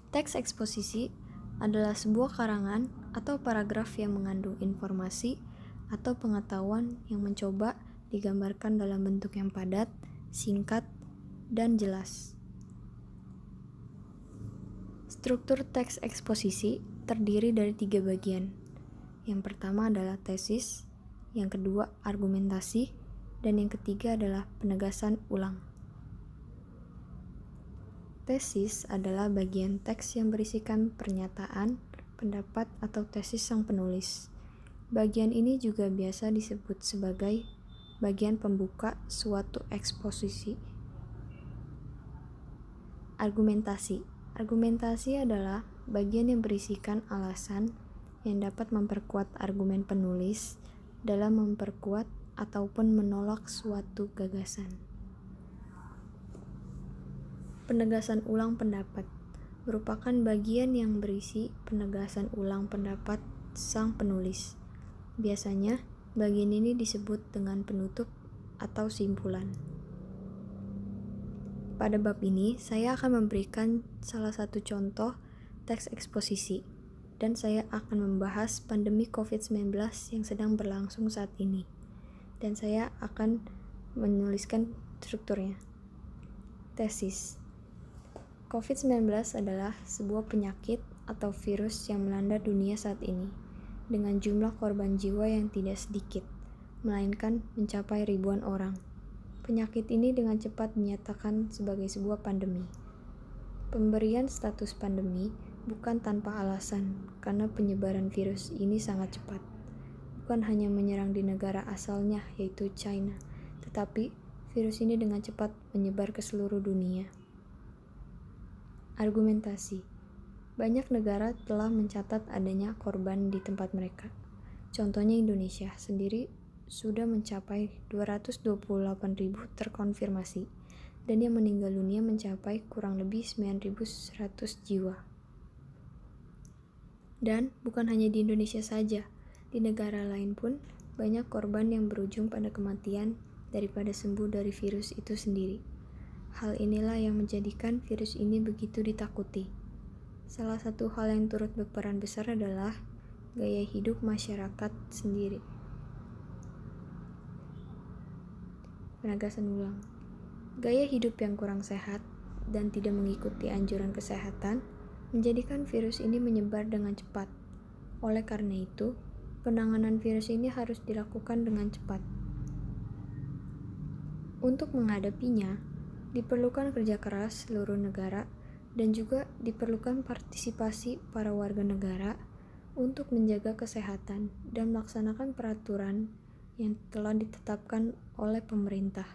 Teks eksposisi adalah sebuah karangan atau paragraf yang mengandung informasi atau pengetahuan yang mencoba digambarkan dalam bentuk yang padat, singkat, dan jelas. Struktur teks eksposisi terdiri dari 3 bagian. Yang pertama adalah tesis, yang kedua argumentasi, dan yang ketiga adalah penegasan ulang. Tesis adalah bagian teks yang berisikan pernyataan, pendapat, atau tesis sang penulis. Bagian ini juga biasa disebut sebagai bagian pembuka suatu eksposisi. Argumentasi. Argumentasi adalah bagian yang berisikan alasan yang dapat memperkuat argumen penulis dalam memperkuat ataupun menolak suatu gagasan. Penegasan ulang pendapat merupakan bagian yang berisi penegasan ulang pendapat sang penulis. Biasanya, bagian ini disebut dengan penutup atau simpulan. Pada bab ini, saya akan memberikan salah satu contoh teks eksposisi, dan saya akan membahas pandemi COVID-19 yang sedang berlangsung saat ini. Dan saya akan menuliskan strukturnya. Tesis. COVID-19 adalah sebuah penyakit atau virus yang melanda dunia saat ini, dengan jumlah korban jiwa yang tidak sedikit, melainkan mencapai ribuan orang. Penyakit ini dengan cepat dinyatakan sebagai sebuah pandemi. Pemberian status pandemi bukan tanpa alasan, karena penyebaran virus ini sangat cepat. Bukan hanya menyerang di negara asalnya, yaitu China, tetapi virus ini dengan cepat menyebar ke seluruh dunia. Argumentasi. Banyak negara telah mencatat adanya korban di tempat mereka. Contohnya Indonesia sendiri sudah mencapai 228.000 terkonfirmasi, dan yang meninggal dunia mencapai kurang lebih 9.100 jiwa. Dan bukan hanya di Indonesia saja, di negara lain pun banyak korban yang berujung pada kematian daripada sembuh dari virus itu sendiri. Hal inilah yang menjadikan virus ini begitu ditakuti. Salah satu hal yang turut berperan besar adalah gaya hidup masyarakat sendiri. Penegasan ulang. Gaya hidup yang kurang sehat dan tidak mengikuti anjuran kesehatan menjadikan virus ini menyebar dengan cepat. Oleh karena itu, penanganan virus ini harus dilakukan dengan cepat. Untuk menghadapinya, diperlukan kerja keras seluruh negara dan juga diperlukan partisipasi para warga negara untuk menjaga kesehatan dan melaksanakan peraturan yang telah ditetapkan oleh pemerintah.